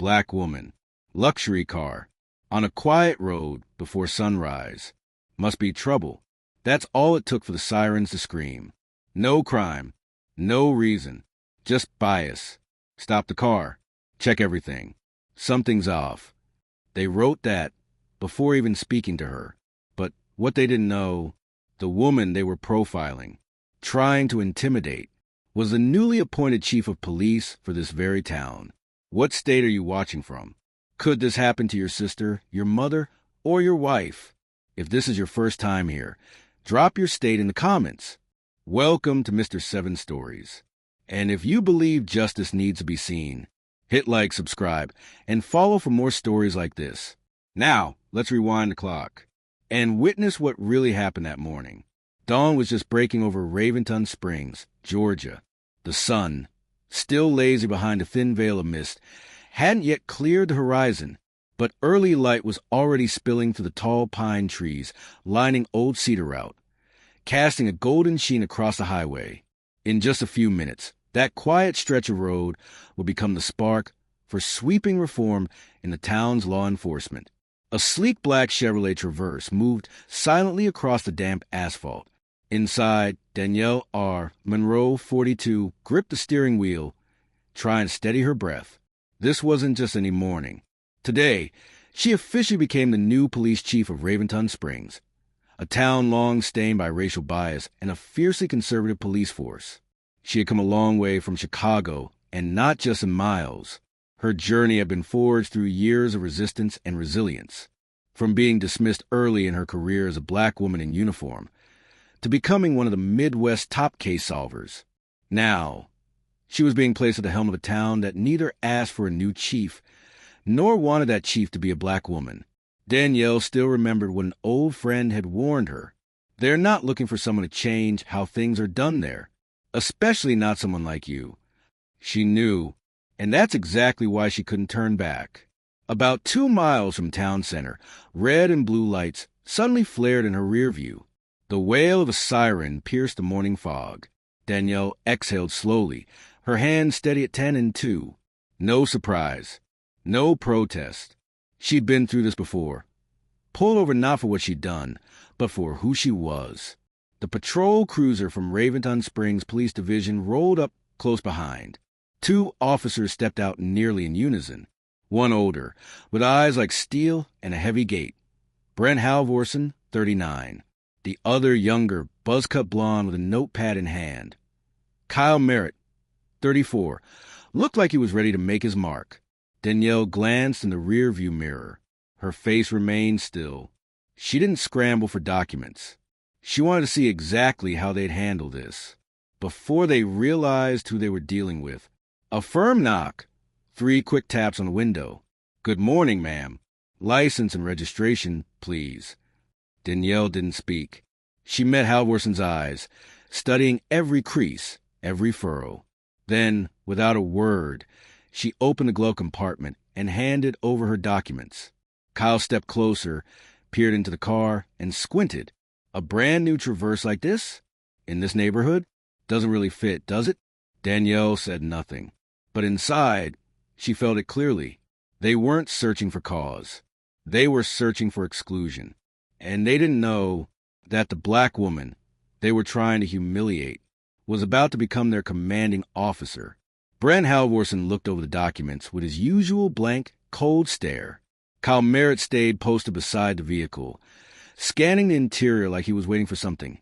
black woman, luxury car, on a quiet road before sunrise. Must be trouble. That's all it took for the sirens to scream. No crime, no reason, just bias. Stop the car. Check everything. Something's off. They wrote that before even speaking to her. But what they didn't know, the woman they were profiling, trying to intimidate, was the newly appointed chief of police for this very town. What state are you watching from? Could this happen to your sister, your mother, or your wife? If this is your first time here, drop your state in the comments. Welcome to Mr. 7 Stories. And if you believe justice needs to be seen, hit like, subscribe, and follow for more stories like this. Now, let's rewind the clock and witness what really happened that morning. Dawn was just breaking over Raventon Springs, Georgia. The sun, still lazy behind a thin veil of mist, hadn't yet cleared the horizon, but early light was already spilling through the tall pine trees lining Old Cedar Route, casting a golden sheen across the highway. In just a few minutes, that quiet stretch of road would become the spark for sweeping reform in the town's law enforcement. A sleek black Chevrolet Traverse moved silently across the damp asphalt. Inside, Danielle R. Monroe, 42, gripped the steering wheel, trying to steady her breath. This wasn't just any morning. Today, she officially became the new police chief of Raventon Springs, a town long stained by racial bias and a fiercely conservative police force. She had come a long way from Chicago, and not just in miles. Her journey had been forged through years of resistance and resilience, from being dismissed early in her career as a black woman in uniform to becoming one of the Midwest's top case solvers. Now, she was being placed at the helm of a town that neither asked for a new chief nor wanted that chief to be a black woman. Danielle still remembered what an old friend had warned her. They're not looking for someone to change how things are done there, especially not someone like you. She knew, and that's exactly why she couldn't turn back. About 2 miles from town center, red and blue lights suddenly flared in her rear view. The wail of a siren pierced the morning fog. Danielle exhaled slowly, her hands steady at 10 and 2. No surprise. No protest. She'd been through this before. Pulled over not for what she'd done, but for who she was. The patrol cruiser from Raventon Springs Police Division rolled up close behind. 2 officers stepped out nearly in unison. One older, with eyes like steel and a heavy gait. Brent Halvorsen, 39. The other younger, buzz-cut blonde with a notepad in hand. Kyle Merritt, 34, looked like he was ready to make his mark. Danielle glanced in the rear-view mirror. Her face remained still. She didn't scramble for documents. She wanted to see exactly how they'd handle this. Before they realized who they were dealing with. A firm knock. 3 quick taps on the window. "Good morning, ma'am. License and registration, please." Danielle didn't speak. She met Halvorsen's eyes, studying every crease, every furrow. Then, without a word, she opened the glove compartment and handed over her documents. Kyle stepped closer, peered into the car, and squinted. A brand new Traverse like this? In this neighborhood? Doesn't really fit, does it? Danielle said nothing. But inside, she felt it clearly. They weren't searching for cause. They were searching for exclusion. And they didn't know that the black woman they were trying to humiliate was about to become their commanding officer. Brent Halvorsen looked over the documents with his usual blank, cold stare. Kyle Merritt stayed posted beside the vehicle, scanning the interior like he was waiting for something,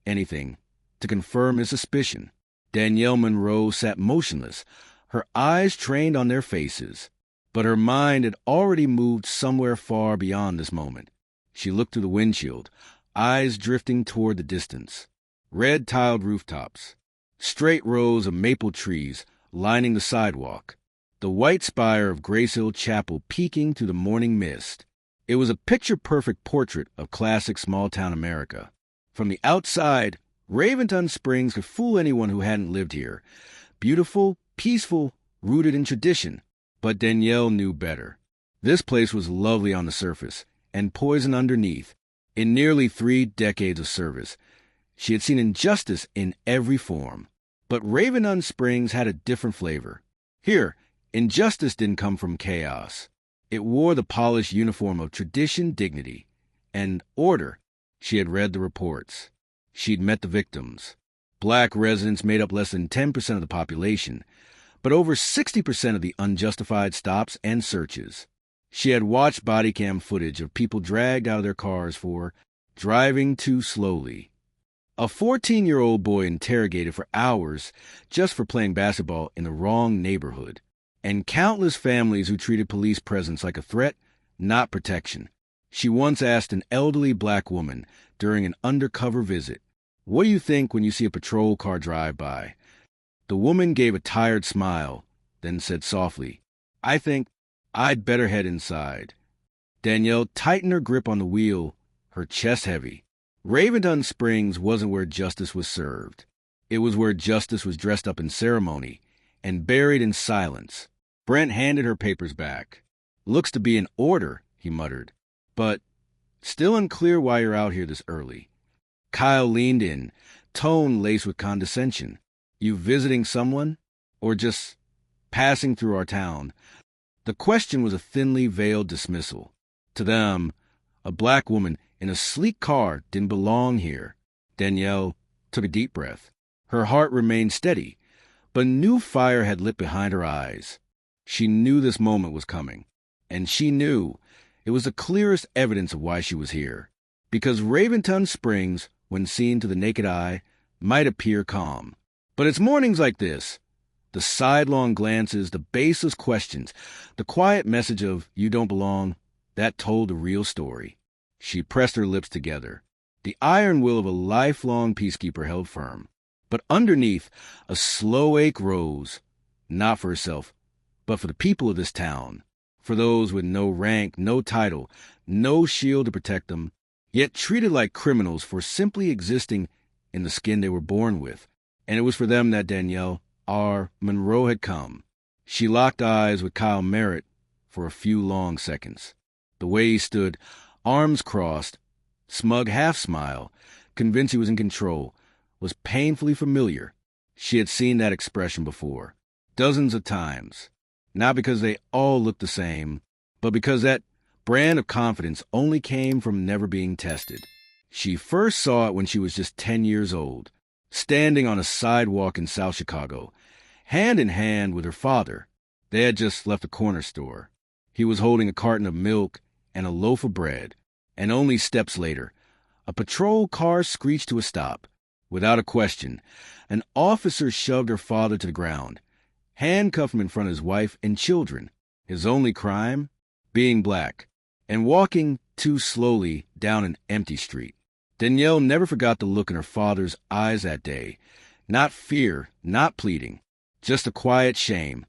anything, to confirm his suspicion. Danielle Monroe sat motionless, her eyes trained on their faces. But her mind had already moved somewhere far beyond this moment. She looked through the windshield, eyes drifting toward the distance. Red tiled rooftops, straight rows of maple trees lining the sidewalk, the white spire of Grace Hill Chapel peeking through the morning mist. It was a picture-perfect portrait of classic small-town America. From the outside, Raventon Springs could fool anyone who hadn't lived here. Beautiful, peaceful, rooted in tradition. But Danielle knew better. This place was lovely on the surface, and poison underneath. In nearly 3 decades of service, she had seen injustice in every form. But Raventon Springs had a different flavor. Here, Injustice didn't come from chaos. It wore the polished uniform of tradition, dignity, and order. She had read the reports. She'd met the victims. Black residents made up less than 10% of the population, but over 60% of the unjustified stops and searches. She had watched body cam footage of people dragged out of their cars for driving too slowly. A 14-year-old boy interrogated for hours just for playing basketball in the wrong neighborhood. And countless families who treated police presence like a threat, not protection. She once asked an elderly black woman during an undercover visit, "What do you think when you see a patrol car drive by?" The woman gave a tired smile, then said softly, "I think I'd better head inside." Danielle tightened her grip on the wheel, her chest heavy. Raventon Springs wasn't where justice was served. It was where justice was dressed up in ceremony and buried in silence. Brent handed her papers back. "Looks to be in order," he muttered. "But still unclear why you're out here this early." Kyle leaned in, tone laced with condescension. "You visiting someone? Or just passing through our town?" The question was a thinly veiled dismissal. To them, a black woman in a sleek car didn't belong here. Danielle took a deep breath. Her heart remained steady, but a new fire had lit behind her eyes. She knew this moment was coming, and she knew it was the clearest evidence of why she was here. Because Raventon Springs, when seen to the naked eye, might appear calm. But it's mornings like this, the sidelong glances, the baseless questions, the quiet message of "you don't belong," that told the real story. She pressed her lips together. The iron will of a lifelong peacekeeper held firm. But underneath, a slow ache rose, not for herself, but for the people of this town, for those with no rank, no title, no shield to protect them, yet treated like criminals for simply existing in the skin they were born with. And it was for them that Danielle, our Monroe, had come. She locked eyes with Kyle Merritt for a few long seconds. The way he stood, arms crossed, smug half-smile, convinced he was in control, was painfully familiar. She had seen that expression before, dozens of times. Not because they all looked the same, but because that brand of confidence only came from never being tested. She first saw it when she was just 10 years old, standing on a sidewalk in South Chicago, hand in hand with her father. They had just left a corner store. He was holding a carton of milk and a loaf of bread, and only steps later, a patrol car screeched to a stop. Without a question, an officer shoved her father to the ground, handcuffed him in front of his wife and children. His only crime? Being black, and walking too slowly down an empty street. Danielle never forgot the look in her father's eyes that day. Not fear, not pleading, just a quiet shame,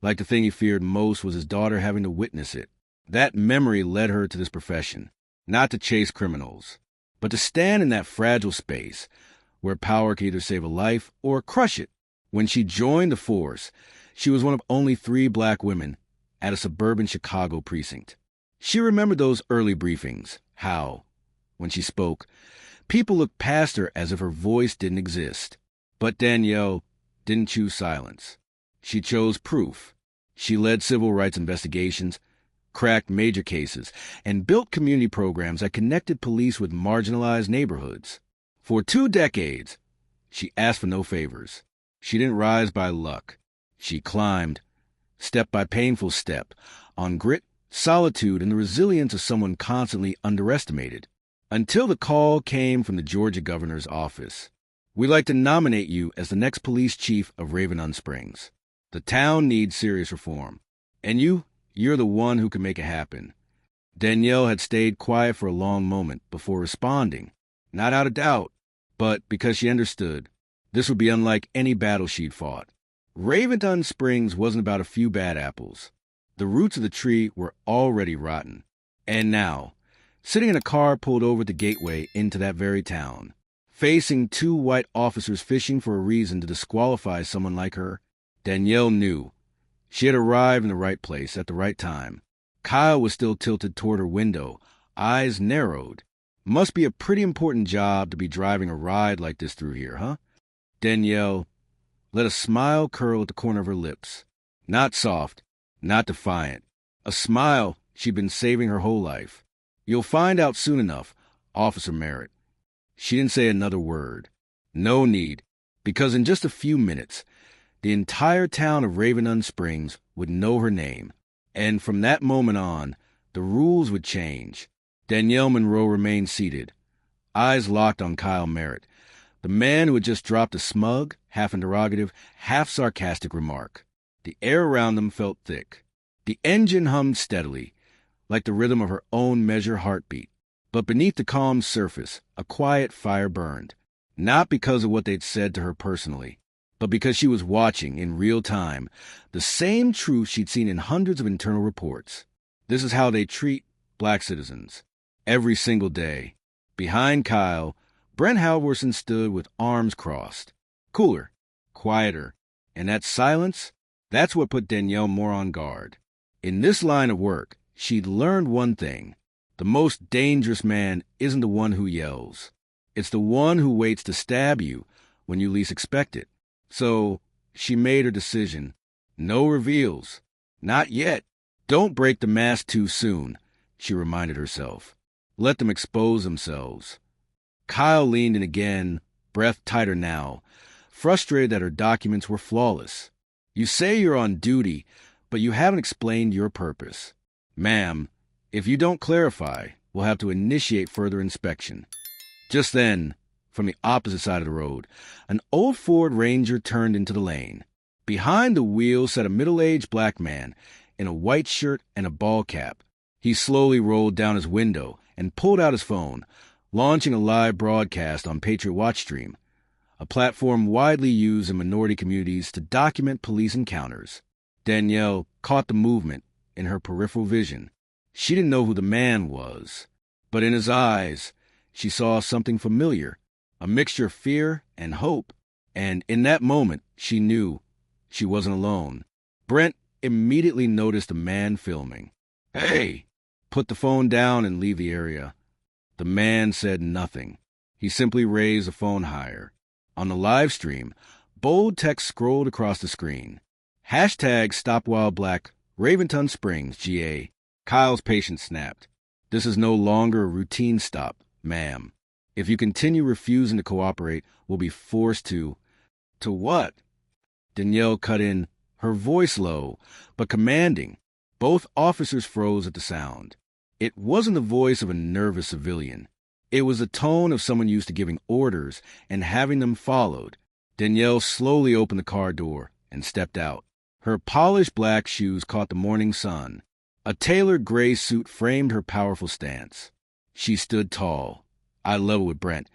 like the thing he feared most was his daughter having to witness it. That memory led her to this profession, not to chase criminals, but to stand in that fragile space where power could either save a life or crush it. When she joined the force, she was one of only 3 black women at a suburban Chicago precinct. She remembered those early briefings, how, when she spoke, people looked past her as if her voice didn't exist. But Danielle didn't choose silence. She chose proof. She led civil rights investigations, cracked major cases, and built community programs that connected police with marginalized neighborhoods. For 2 decades, she asked for no favors. She didn't rise by luck. She climbed, step by painful step, on grit, solitude, and the resilience of someone constantly underestimated. Until the call came from the Georgia governor's office. "We'd like to nominate you as the next police chief of Raventon Springs. The town needs serious reform. And you're the one who can make it happen." Danielle had stayed quiet for a long moment before responding, not out of doubt, but because she understood this would be unlike any battle she'd fought. Raventon Springs wasn't about a few bad apples. The roots of the tree were already rotten. And now, sitting in a car pulled over at the gateway into that very town, facing 2 white officers fishing for a reason to disqualify someone like her, Danielle knew she had arrived in the right place at the right time. Kyle was still tilted toward her window, eyes narrowed. "Must be a pretty important job to be driving a ride like this through here, huh?" Danielle let a smile curl at the corner of her lips. Not soft, not defiant. A smile she'd been saving her whole life. "You'll find out soon enough, Officer Merritt." She didn't say another word. No need, because in just a few minutes, the entire town of Raventon Springs would know her name. And from that moment on, the rules would change. Danielle Monroe remained seated, eyes locked on Kyle Merritt, the man who had just dropped a smug, half-interrogative, half-sarcastic remark. The air around them felt thick. The engine hummed steadily, like the rhythm of her own measured heartbeat. But beneath the calm surface, a quiet fire burned, not because of what they'd said to her personally, but because she was watching, in real time, the same truth she'd seen in hundreds of internal reports. This is how they treat black citizens. Every single day. Behind Kyle, Brent Halverson stood with arms crossed. Cooler, quieter, and that silence, that's what put Danielle more on guard. In this line of work, she'd learned one thing. The most dangerous man isn't the one who yells. It's the one who waits to stab you when you least expect it. So she made her decision. No reveals. Not yet. Don't break the mask too soon, she reminded herself. Let them expose themselves. Kyle leaned in again, breath tighter now, frustrated that her documents were flawless. "You say you're on duty, but you haven't explained your purpose. Ma'am, if you don't clarify, we'll have to initiate further inspection." Just then, from the opposite side of the road, an old Ford Ranger turned into the lane. Behind the wheel sat a middle-aged black man in a white shirt and a ball cap. He slowly rolled down his window and pulled out his phone, launching a live broadcast on Patriot Watch Stream, a platform widely used in minority communities to document police encounters. Danielle caught the movement in her peripheral vision. She didn't know who the man was, but in his eyes, she saw something familiar, a mixture of fear and hope, and in that moment, she knew she wasn't alone. Brent immediately noticed a man filming. "Hey, put the phone down and leave the area." The man said nothing. He simply raised the phone higher. On the live stream, bold text scrolled across the screen. #StopWhileBlack, Raventon Springs, GA. Kyle's patience snapped. "This is no longer a routine stop, ma'am. If you continue refusing to cooperate, we'll be forced to..." "To what?" Danielle cut in, her voice low, but commanding. Both officers froze at the sound. It wasn't the voice of a nervous civilian. It was the tone of someone used to giving orders and having them followed. Danielle slowly opened the car door and stepped out. Her polished black shoes caught the morning sun. A tailored gray suit framed her powerful stance. She stood tall, eye level with Brent,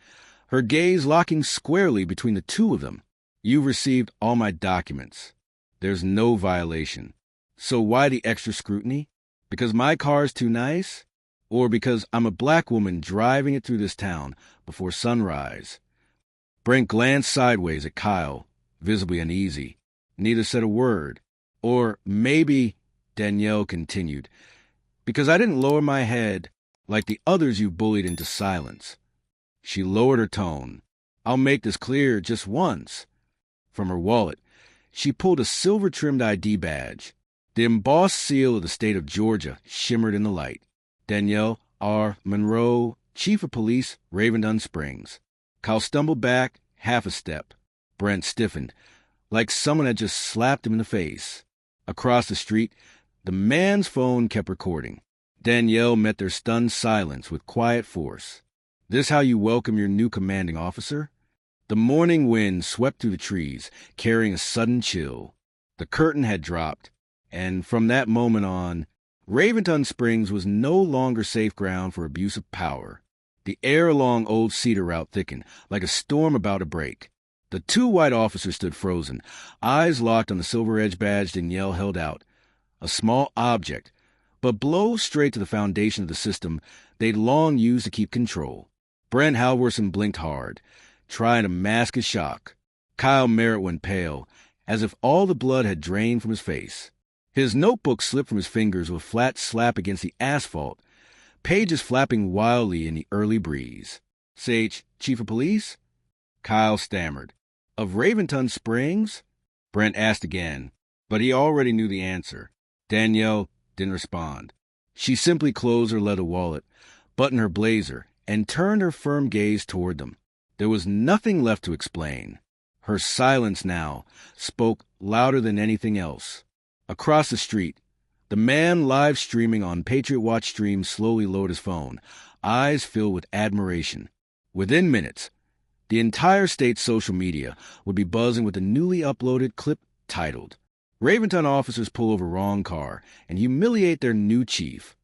her gaze locking squarely between the two of them. "You've received all my documents. There's no violation. So why the extra scrutiny? Because my car's too nice? Or because I'm a black woman driving it through this town before sunrise?" Brent glanced sideways at Kyle, visibly uneasy. Neither said a word. "Or maybe," Danielle continued, "because I didn't lower my head like the others you bullied into silence." She lowered her tone. "I'll make this clear just once." From her wallet, she pulled a silver-trimmed ID badge. The embossed seal of the state of Georgia shimmered in the light. "Danielle R. Monroe, Chief of Police, Raventon Springs." Kyle stumbled back half a step. Brent stiffened, like someone had just slapped him in the face. Across the street, the man's phone kept recording. Danielle met their stunned silence with quiet force. "This how you welcome your new commanding officer?" The morning wind swept through the trees, carrying a sudden chill. The curtain had dropped, and from that moment on, Raventon Springs was no longer safe ground for abuse of power. The air along Old Cedar Route thickened, like a storm about to break. The two white officers stood frozen, eyes locked on the silver-edged badge Danielle held out. A small object, but blows straight to the foundation of the system they'd long used to keep control. Brent Halverson blinked hard, trying to mask his shock. Kyle Merritt went pale, as if all the blood had drained from his face. His notebook slipped from his fingers with a flat slap against the asphalt, pages flapping wildly in the early breeze. "Sage, Chief of Police?" Kyle stammered. "Of Raventon Springs?" Brent asked again. But he already knew the answer. Danielle didn't respond. She simply closed her leather wallet, buttoned her blazer, and turned her firm gaze toward them. There was nothing left to explain. Her silence now spoke louder than anything else. Across the street, the man live streaming on Patriot Watch Stream slowly lowered his phone, eyes filled with admiration. Within minutes, the entire state's social media would be buzzing with a newly uploaded clip titled, "Raventon officers pull over wrong car and humiliate their new chief."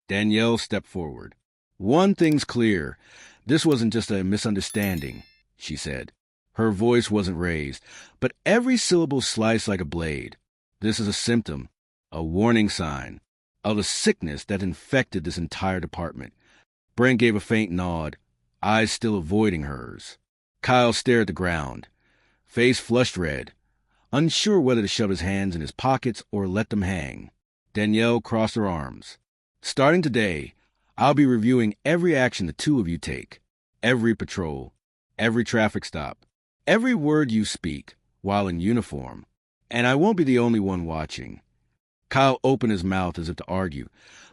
Danielle stepped forward. "One thing's clear. This wasn't just a misunderstanding," she said. Her voice wasn't raised, but every syllable sliced like a blade. "This is a symptom, a warning sign, of the sickness that infected this entire department." Brent gave a faint nod, eyes still avoiding hers. Kyle stared at the ground, face flushed red, unsure whether to shove his hands in his pockets or let them hang. Danielle crossed her arms. "Starting today, I'll be reviewing every action the two of you take, every patrol, every traffic stop, every word you speak while in uniform, and I won't be the only one watching." Kyle opened his mouth as if to argue,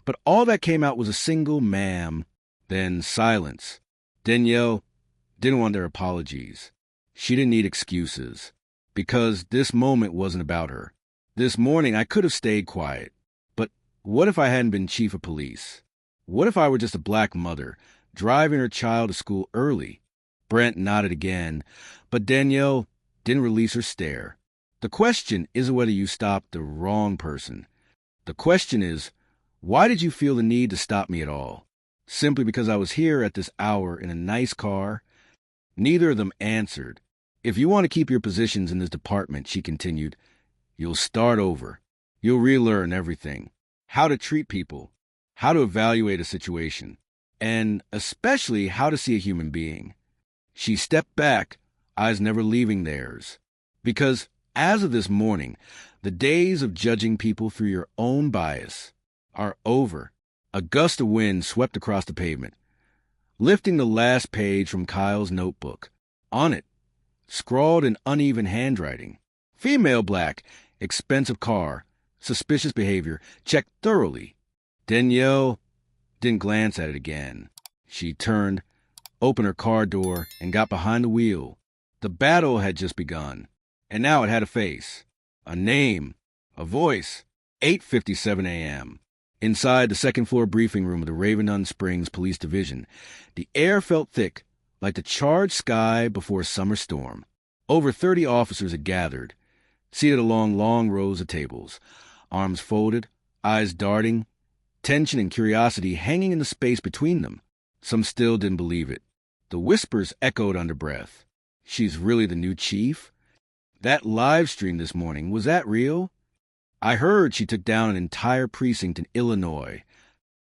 but all that came out was a single ma'am, then silence. Danielle didn't want their apologies. She didn't need excuses, because this moment wasn't about her. This morning I could have stayed quiet, but what if I hadn't been chief of police? What if I were just a black mother, driving her child to school early? Brent nodded again, but Danielle didn't release her stare. "The question isn't whether you stopped the wrong person. The question is, why did you feel the need to stop me at all? Simply because I was here at this hour in a nice car?" Neither of them answered. "If you want to keep your positions in this department," she continued, "you'll start over. You'll relearn everything. How to treat people, how to evaluate a situation, and especially how to see a human being." She stepped back, eyes never leaving theirs. "Because as of this morning, the days of judging people through your own bias are over." A gust of wind swept across the pavement, lifting the last page from Kyle's notebook. On it, scrawled in uneven handwriting, "Female black, expensive car, suspicious behavior, checked thoroughly." Danielle didn't glance at it again. She turned, opened her car door, and got behind the wheel. The battle had just begun, and now it had a face, a name, a voice. 8:57 a.m. Inside the second-floor briefing room of the Raventon Springs Police Division, the air felt thick, like the charged sky before a summer storm. Over 30 officers had gathered, seated along long rows of tables, arms folded, eyes darting, tension and curiosity hanging in the space between them. Some still didn't believe it. The whispers echoed under breath. "She's really the new chief? That live stream this morning, was that real? I heard she took down an entire precinct in Illinois."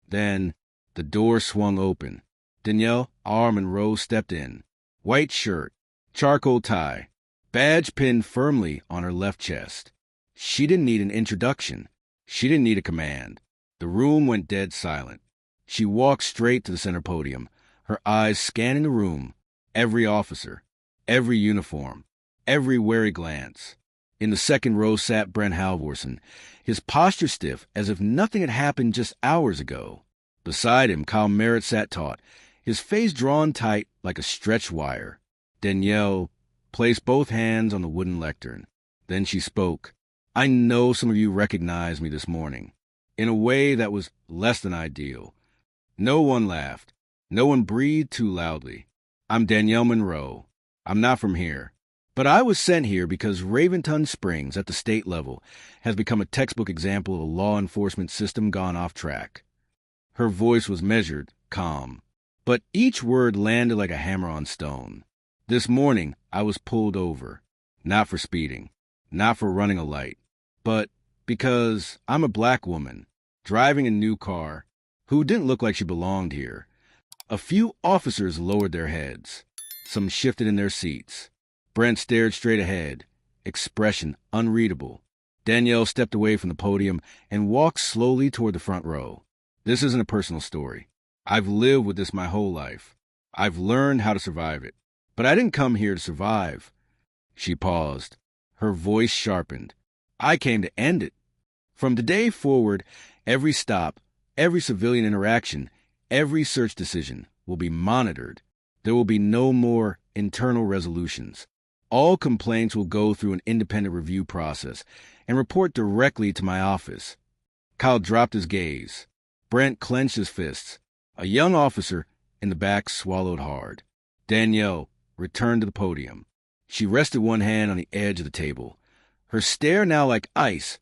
Then the door swung open. Danielle R. Monroe stepped in. White shirt, charcoal tie, badge pinned firmly on her left chest. She didn't need an introduction. She didn't need a command. The room went dead silent. She walked straight to the center podium, her eyes scanning the room, every officer, every uniform, every wary glance. In the second row sat Brent Halvorson, his posture stiff as if nothing had happened just hours ago. Beside him, Kyle Merritt sat taut, his face drawn tight like a stretched wire. Danielle placed both hands on the wooden lectern. Then she spoke. "I know some of you recognized me this morning, in a way that was less than ideal." No one laughed. No one breathed too loudly. "I'm Danielle Monroe. I'm not from here. But I was sent here because Raventon Springs at the state level has become a textbook example of a law enforcement system gone off track." Her voice was measured, calm, but each word landed like a hammer on stone. "This morning, I was pulled over, not for speeding, not for running a light, but because I'm a black woman, driving a new car, who didn't look like she belonged here." A few officers lowered their heads. Some shifted in their seats. Brent stared straight ahead, expression unreadable. Danielle stepped away from the podium and walked slowly toward the front row. "This isn't a personal story. I've lived with this my whole life. I've learned how to survive it. But I didn't come here to survive." She paused. Her voice sharpened. I came to end it. From today forward, every stop, every civilian interaction, every search decision will be monitored. There will be no more internal resolutions. All complaints will go through an independent review process and report directly to my office. Kyle dropped his gaze. Brent clenched his fists. A young officer in the back swallowed hard. Danielle returned to the podium. She rested one hand on the edge of the table, her stare now like ice,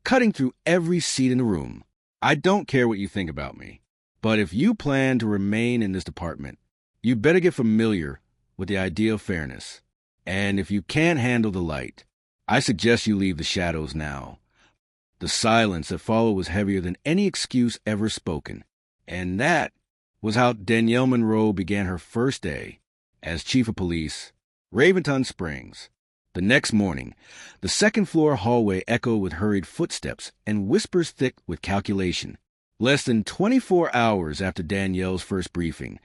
cutting through every seat in the room. I don't care what you think about me, but if you plan to remain in this department, you better get familiar with the idea of fairness. And if you can't handle the light, I suggest you leave the shadows now. The silence that followed was heavier than any excuse ever spoken. And that was how Danielle Monroe began her first day as chief of police, Raventon Springs. The next morning, the second-floor hallway echoed with hurried footsteps and whispers thick with calculation. Less than 24 hours after Danielle's first briefing,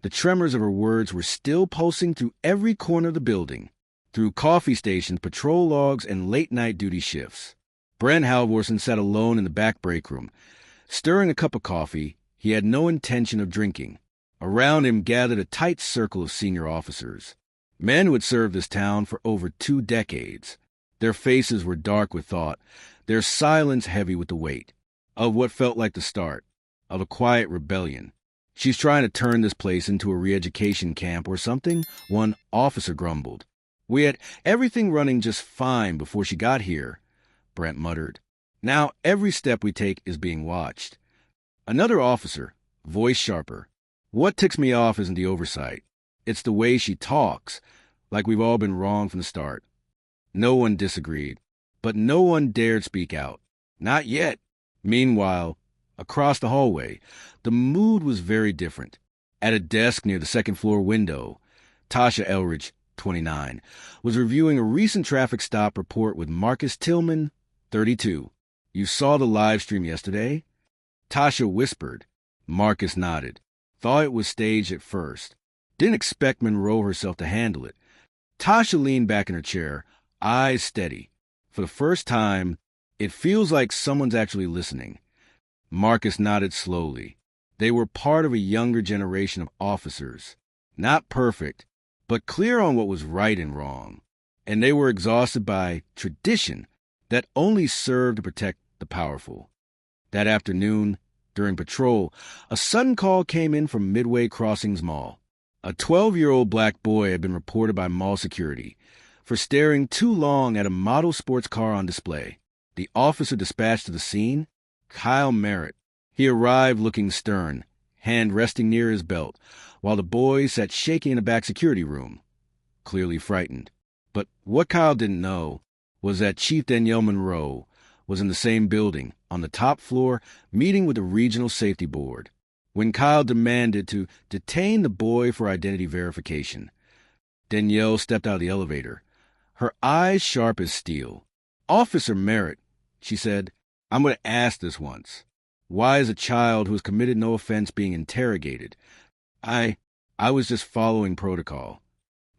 the tremors of her words were still pulsing through every corner of the building, through coffee stations, patrol logs, and late-night duty shifts. Brent Halvorsen sat alone in the back break room, stirring a cup of coffee he had no intention of drinking. Around him gathered a tight circle of senior officers, men who had served this town for over 2 decades. Their faces were dark with thought, their silence heavy with the weight of what felt like the start of a quiet rebellion. "She's trying to turn this place into a re-education camp or something," one officer grumbled. "We had everything running just fine before she got here," Brent muttered. "Now every step we take is being watched." Another officer, voice sharper. "What ticks me off isn't the oversight. It's the way she talks, like we've all been wrong from the start." No one disagreed, but no one dared speak out. Not yet. Meanwhile, across the hallway, the mood was very different. At a desk near the second-floor window, Tasha Elridge, 29, was reviewing a recent traffic stop report with Marcus Tillman, 32. "You saw the live stream yesterday?" Tasha whispered. Marcus nodded. "Thought it was staged at first. Didn't expect Monroe herself to handle it." Tasha leaned back in her chair, eyes steady. For the first time, it feels like someone's actually listening. Marcus nodded slowly. They were part of a younger generation of officers. Not perfect, but clear on what was right and wrong. And they were exhausted by tradition that only served to protect the powerful. That afternoon, during patrol, a sudden call came in from Midway Crossings Mall. A 12-year-old black boy had been reported by mall security for staring too long at a model sports car on display. The officer dispatched to the scene, Kyle Merritt. He arrived looking stern, hand resting near his belt, while the boy sat shaking in a back security room, clearly frightened. But what Kyle didn't know was that Chief Danielle Monroe was in the same building, on the top floor, meeting with the Regional Safety Board. When Kyle demanded to detain the boy for identity verification, Danielle stepped out of the elevator, her eyes sharp as steel. "Officer Merritt," she said, "I'm going to ask this once. Why is a child who has committed no offense being interrogated?" I was just following protocol."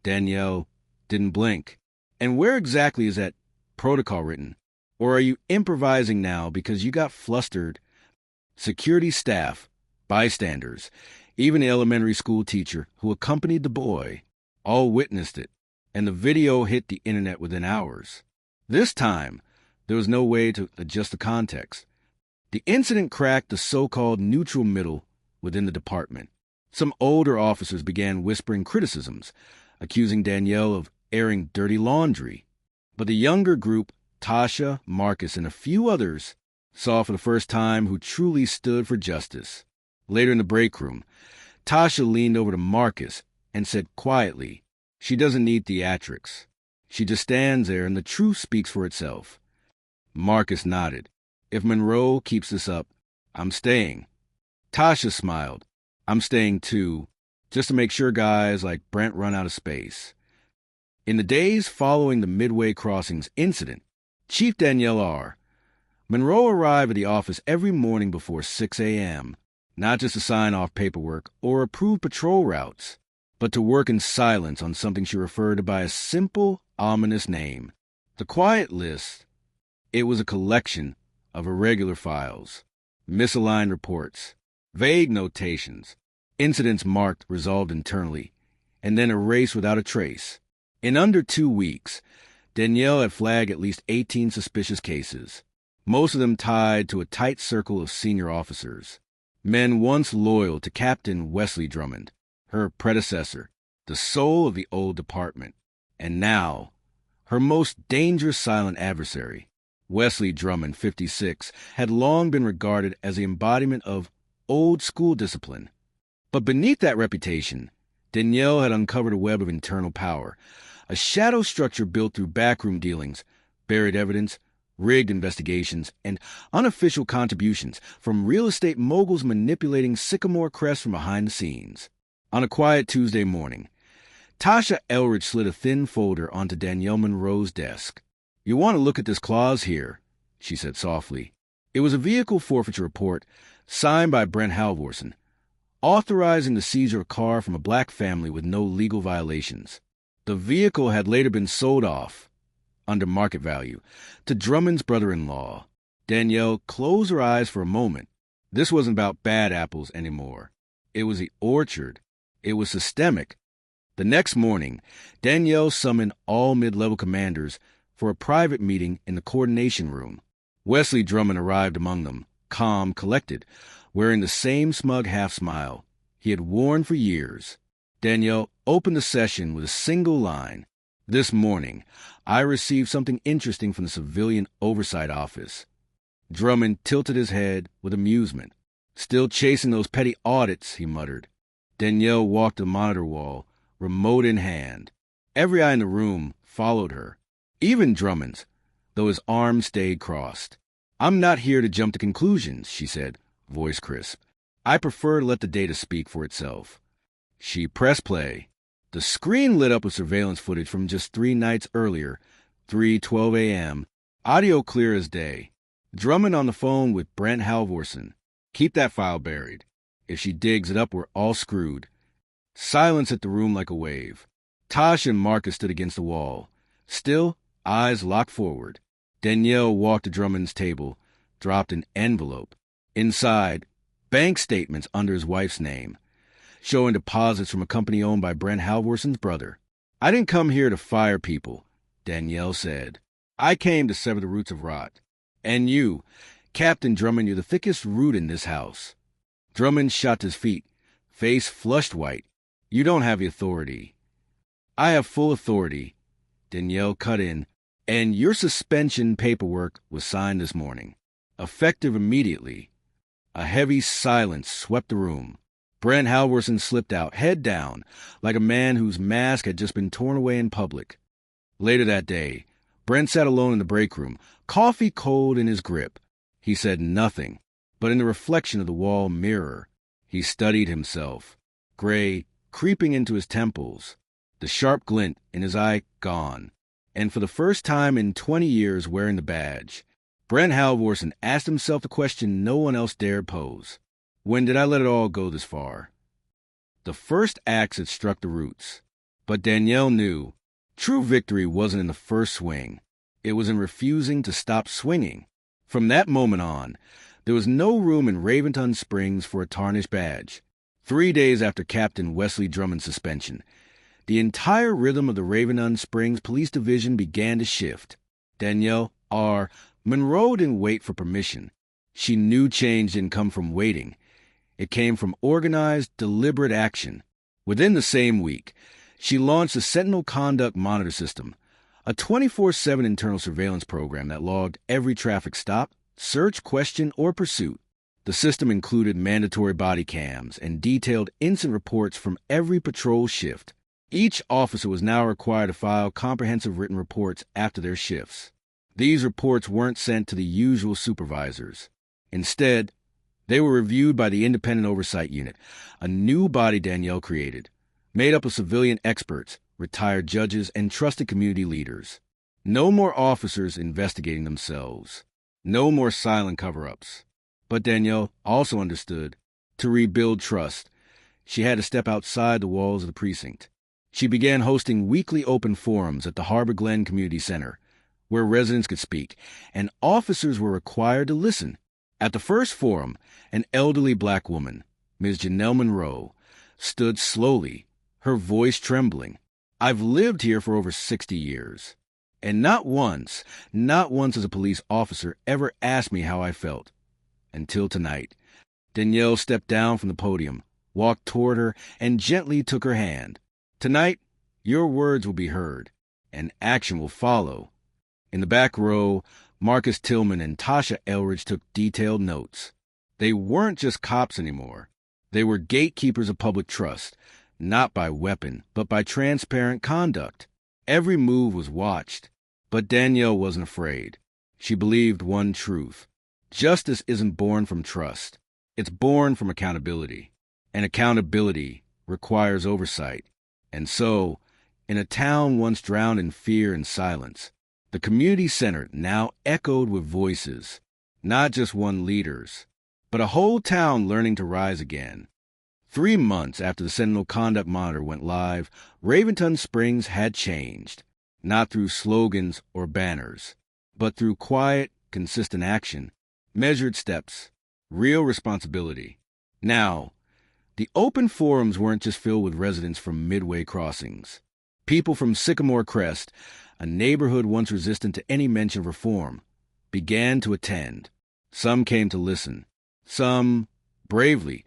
Danielle didn't blink. "And where exactly is that protocol written? Or are you improvising now because you got flustered?" Security staff, bystanders, even the elementary school teacher who accompanied the boy, all witnessed it, and the video hit the internet within hours. This time, there was no way to adjust the context. The incident cracked the so-called neutral middle within the department. Some older officers began whispering criticisms, accusing Danielle of airing dirty laundry. But the younger group, Tasha, Marcus, and a few others, saw for the first time who truly stood for justice. Later in the break room, Tasha leaned over to Marcus and said quietly, "She doesn't need theatrics. She just stands there and the truth speaks for itself." Marcus nodded. "If Monroe keeps this up, I'm staying." Tasha smiled. "I'm staying too, just to make sure guys like Brent run out of space." In the days following the Midway Crossings incident, Chief Danielle R. Monroe arrived at the office every morning before 6 a.m., not just to sign off paperwork or approve patrol routes, but to work in silence on something she referred to by a simple, ominous name, the quiet list. It was a collection of irregular files, misaligned reports, vague notations, incidents marked resolved internally, and then erased without a trace. In under 2 weeks, Danielle had flagged at least 18 suspicious cases, most of them tied to a tight circle of senior officers, men once loyal to Captain Wesley Drummond, her predecessor, the soul of the old department, and now her most dangerous silent adversary. Wesley Drummond, 56, had long been regarded as the embodiment of old school discipline. But beneath that reputation, Danielle had uncovered a web of internal power, a shadow structure built through backroom dealings, buried evidence, rigged investigations, and unofficial contributions from real estate moguls manipulating Sycamore Crest from behind the scenes. On a quiet Tuesday morning, Tasha Elridge slid a thin folder onto Danielle Monroe's desk. "You want to look at this clause here," she said softly. It was a vehicle forfeiture report signed by Brent Halvorson, authorizing the seizure of a car from a black family with no legal violations. The vehicle had later been sold off, under market value, to Drummond's brother-in-law. Danielle closed her eyes for a moment. This wasn't about bad apples anymore. It was the orchard. It was systemic. The next morning, Danielle summoned all mid-level commanders for a private meeting in the coordination room. Wesley Drummond arrived among them, calm, collected, wearing the same smug half-smile he had worn for years. Danielle opened the session with a single line. "This morning, I received something interesting from the Civilian Oversight Office." Drummond tilted his head with amusement. "Still chasing those petty audits," he muttered. Danielle walked to the monitor wall, remote in hand. Every eye in the room followed her, even Drummond's, though his arms stayed crossed. "I'm not here to jump to conclusions," she said, voice crisp. "I prefer to let the data speak for itself." She pressed play. The screen lit up with surveillance footage from just 3 nights earlier, 3:12 a.m., audio clear as day. Drummond on the phone with Brent Halvorson. "Keep that file buried. If she digs it up, we're all screwed." Silence hit the room like a wave. Tosh and Marcus stood against the wall, still, eyes locked forward. Danielle walked to Drummond's table, dropped an envelope. Inside, bank statements under his wife's name, showing deposits from a company owned by Brent Halvorson's brother. "I didn't come here to fire people," Danielle said. "I came to sever the roots of rot. And you, Captain Drummond, you're the thickest root in this house." Drummond shot to his feet, face flushed white. "You don't have the authority." "I have full authority," Danielle cut in, "and your suspension paperwork was signed this morning, effective immediately." A heavy silence swept the room. Brent Halvorson slipped out, head down, like a man whose mask had just been torn away in public. Later that day, Brent sat alone in the break room, coffee cold in his grip. He said nothing, but in the reflection of the wall mirror, he studied himself, gray creeping into his temples, the sharp glint in his eye gone, and for the first time in 20 years wearing the badge. Brent Halvorson asked himself the question no one else dared pose. When did I let it all go this far? The first axe had struck the roots, but Danielle knew true victory wasn't in the first swing. It was in refusing to stop swinging. From that moment on, there was no room in Raventon Springs for a tarnished badge. 3 days after Captain Wesley Drummond's suspension, the entire rhythm of the Raventon Springs Police Division began to shift. Danielle R. Monroe didn't wait for permission. She knew change didn't come from waiting. It came from organized, deliberate action. Within the same week, she launched the Sentinel Conduct Monitor System, a 24/7 internal surveillance program that logged every traffic stop, search, question, or pursuit. The system included mandatory body cams and detailed incident reports from every patrol shift. Each officer was now required to file comprehensive written reports after their shifts. These reports weren't sent to the usual supervisors. Instead, they were reviewed by the Independent Oversight Unit, a new body Danielle created, made up of civilian experts, retired judges, and trusted community leaders. No more officers investigating themselves. No more silent cover-ups. But Danielle also understood, to rebuild trust, she had to step outside the walls of the precinct. She began hosting weekly open forums at the Harbor Glen Community Center, where residents could speak, and officers were required to listen. At the first forum, an elderly black woman, Ms. Danielle Monroe, stood slowly, her voice trembling. I've lived here for over 60 years, and not once as a police officer ever asked me how I felt. Until tonight. Danielle stepped down from the podium, walked toward her, and gently took her hand. Tonight, your words will be heard, and action will follow. In the back row, Marcus Tillman and Tasha Elridge took detailed notes. They weren't just cops anymore. They were gatekeepers of public trust, not by weapon, but by transparent conduct. Every move was watched, but Danielle wasn't afraid. She believed one truth. Justice isn't born from trust. It's born from accountability. And accountability requires oversight. And so, in a town once drowned in fear and silence, the community center now echoed with voices, not just one leaders, but a whole town learning to rise again. 3 months after the Sentinel Conduct Monitor went live, Raventon Springs had changed, not through slogans or banners, but through quiet, consistent action, measured steps, real responsibility. Now, the open forums weren't just filled with residents from Midway Crossings. People from Sycamore Crest, a neighborhood once resistant to any mention of reform, began to attend. Some came to listen. Some, bravely,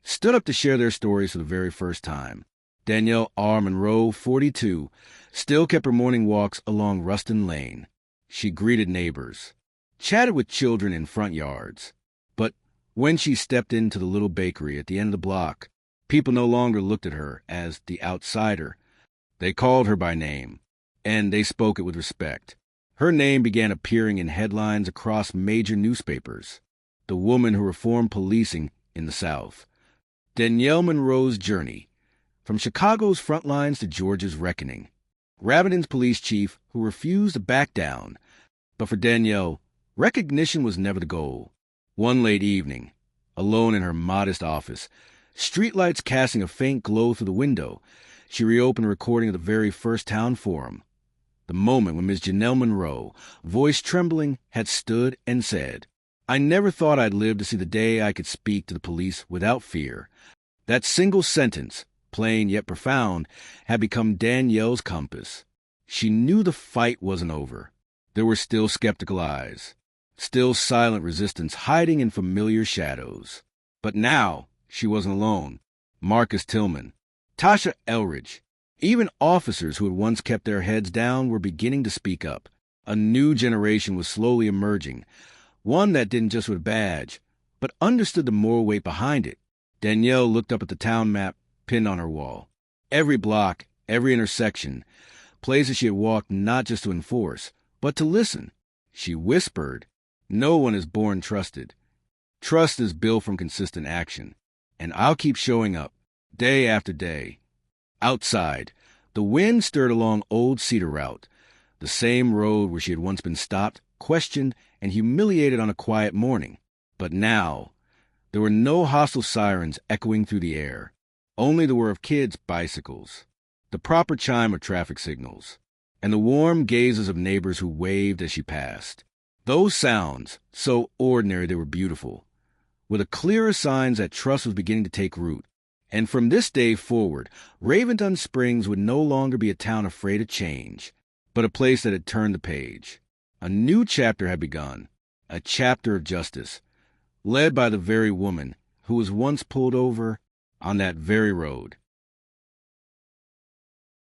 stood up to share their stories for the very first time. Danielle R. Monroe, 42, still kept her morning walks along Ruston Lane. She greeted neighbors, chatted with children in front yards. But when she stepped into the little bakery at the end of the block, people no longer looked at her as the outsider. They called her by name, and they spoke it with respect. Her name began appearing in headlines across major newspapers. The woman who reformed policing in the South. Danielle Monroe's journey, from Chicago's front lines to Georgia's reckoning. Raventon's police chief who refused to back down. But for Danielle, recognition was never the goal. One late evening, alone in her modest office, streetlights casting a faint glow through the window, she reopened a recording of the very first town forum. The moment when Ms. Danielle Monroe, voice trembling, had stood and said, I never thought I'd live to see the day I could speak to the police without fear. That single sentence, plain yet profound, had become Danielle's compass. She knew the fight wasn't over. There were still skeptical eyes, still silent resistance hiding in familiar shadows. But now she wasn't alone. Marcus Tillman, Tasha Elridge, even officers who had once kept their heads down were beginning to speak up. A new generation was slowly emerging, one that didn't just with a badge, but understood the moral weight behind it. Danielle looked up at the town map pinned on her wall. Every block, every intersection, places she had walked not just to enforce, but to listen. She whispered, no one is born trusted. Trust is built from consistent action, and I'll keep showing up, day after day. Outside, the wind stirred along Old Cedar Route, the same road where she had once been stopped, questioned, and humiliated on a quiet morning. But now, there were no hostile sirens echoing through the air, only the whir of kids' bicycles, the proper chime of traffic signals, and the warm gazes of neighbors who waved as she passed. Those sounds, so ordinary they were beautiful, were the clearer signs that trust was beginning to take root. And from this day forward, Raventon Springs would no longer be a town afraid of change, but a place that had turned the page. A new chapter had begun, a chapter of justice, led by the very woman who was once pulled over on that very road.